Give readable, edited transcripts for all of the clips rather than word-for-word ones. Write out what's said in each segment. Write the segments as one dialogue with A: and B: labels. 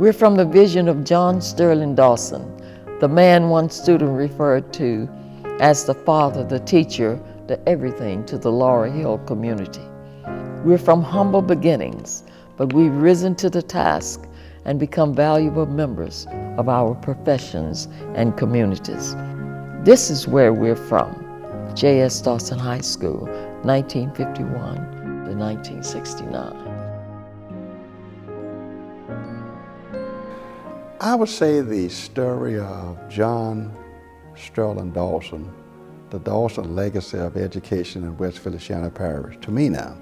A: We're from the vision of John Sterling Dawson, the man one student referred to as the father, the teacher, the everything to the Laurel Hill community. We're from humble beginnings, but we've risen to the task and become valuable members of our professions and communities. This is where we're from, J.S. Dawson High School, 1951 to 1969.
B: I would say the story of John Sterling Dawson, the Dawson Legacy of Education in West Feliciana Parish, to me now,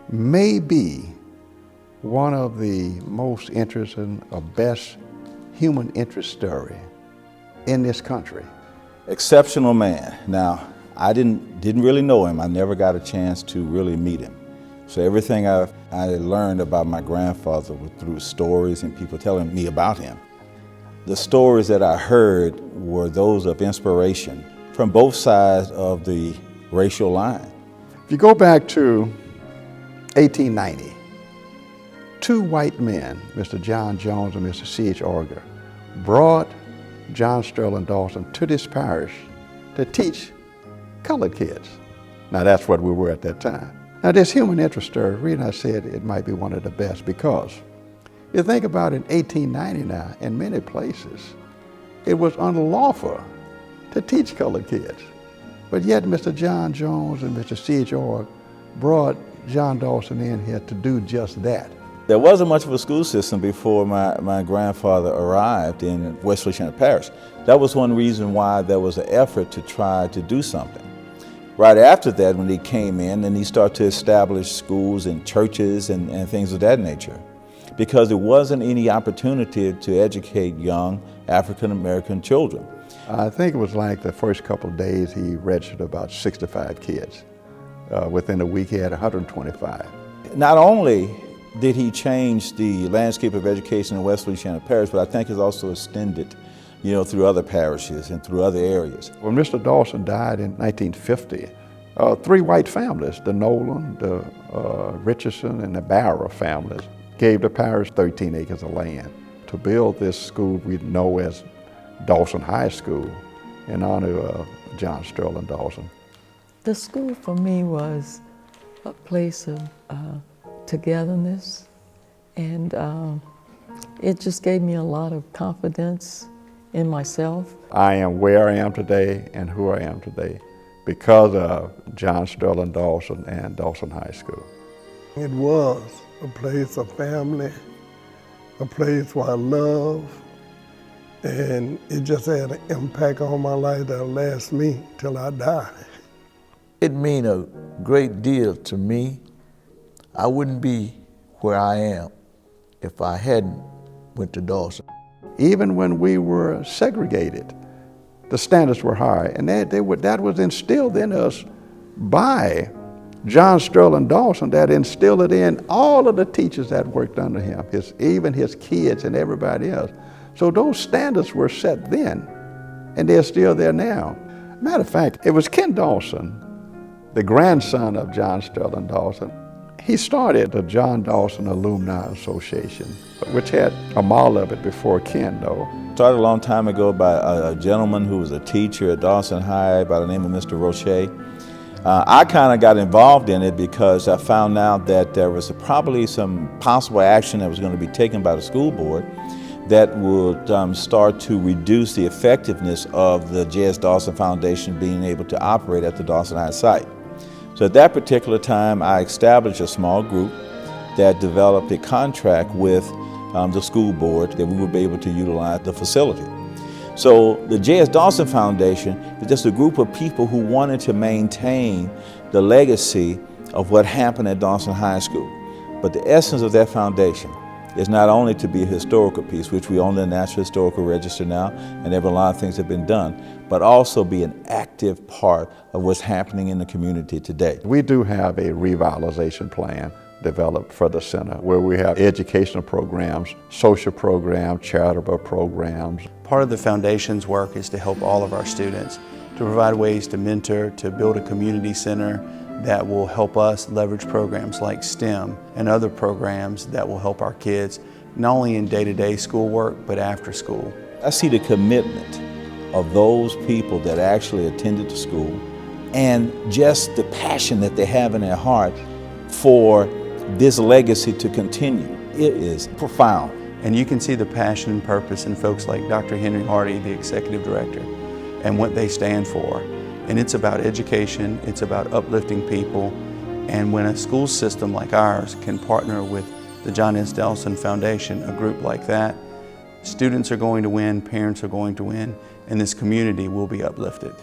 B: may be one of the most interesting or best human interest story in this country.
C: Exceptional man. Now, I didn't really know him. I never got a chance to really meet him. So everything I learned about my grandfather was through stories and people telling me about him. The stories that I heard were those of inspiration from both sides of the racial line.
B: If you go back to 1890, two white men, Mr. John Jones and Mr. C.H. Orger, brought John Sterling Dawson to this parish to teach colored kids. Now that's what we were at that time. Now this human interest story, the reason I said it might be one of the best, because you think about it, in 1890 now, in many places, it was unlawful to teach colored kids. But yet Mr. John Jones and Mr. C.H. Org brought John Dawson in here to do just that.
C: There wasn't much of a school system before my grandfather arrived in West Feliciana Parish. That was one reason why there was an effort to try to do something. Right after that, when he came in, then he started to establish schools and churches and things of that nature, because there wasn't any opportunity to educate young African-American children.
B: I think it was like the first couple of days he registered about 65 kids. Within a week he had 125.
C: Not only did he change the landscape of education in West Feliciana Parish, but I think it's also extended, through other parishes and through other areas.
B: When Mr. Dawson died in 1950, three white families, the Nolan, the Richardson, and the Barrow families, gave the parish 13 acres of land to build this school we know as Dawson High School in honor of John Sterling Dawson.
A: The school for me was a place of togetherness, and it just gave me a lot of confidence in myself.
B: I am where I am today and who I am today because of John Sterling Dawson and Dawson High School.
D: It was a place of family, a place where I love, and it just had an impact on my life that'll last me till I die.
E: It means a great deal to me. I wouldn't be where I am if I hadn't went to Dawson.
B: Even when we were segregated, the standards were high, and that was instilled in us by John Sterling Dawson, that instilled it in all of the teachers that worked under him, even his kids and everybody else. So those standards were set then, and they're still there now. Matter of fact, it was Ken Dawson, the grandson of John Sterling Dawson. He started the John Dawson Alumni Association, which had a model of it before Ken, though.
C: Started a long time ago by a gentleman who was a teacher at Dawson High by the name of Mr. Roche. I kind of got involved in it because I found out that there was probably some possible action that was going to be taken by the school board that would start to reduce the effectiveness of the J.S. Dawson Foundation being able to operate at the Dawson High site. So at that particular time, I established a small group that developed a contract with the school board that we would be able to utilize the facility. So the J.S. Dawson Foundation is just a group of people who wanted to maintain the legacy of what happened at Dawson High School. But the essence of that foundation is not only to be a historical piece, which we own the National Historical Register now, and a lot of things have been done, but also be an active part of what's happening in the community today.
B: We do have a revitalization plan developed for the center where we have educational programs, social programs, charitable programs.
F: Part of the foundation's work is to help all of our students, to provide ways to mentor, to build a community center that will help us leverage programs like STEM and other programs that will help our kids not only in day-to-day schoolwork, but after school.
C: I see the commitment of those people that actually attended the school and just the passion that they have in their heart for this legacy to continue. It is profound.
F: And you can see the passion and purpose in folks like Dr. Henry Hardy, the executive director, and what they stand for. And it's about education, it's about uplifting people. And when a school system like ours can partner with the John S. Dawson Foundation, a group like that, students are going to win, parents are going to win, and this community will be uplifted.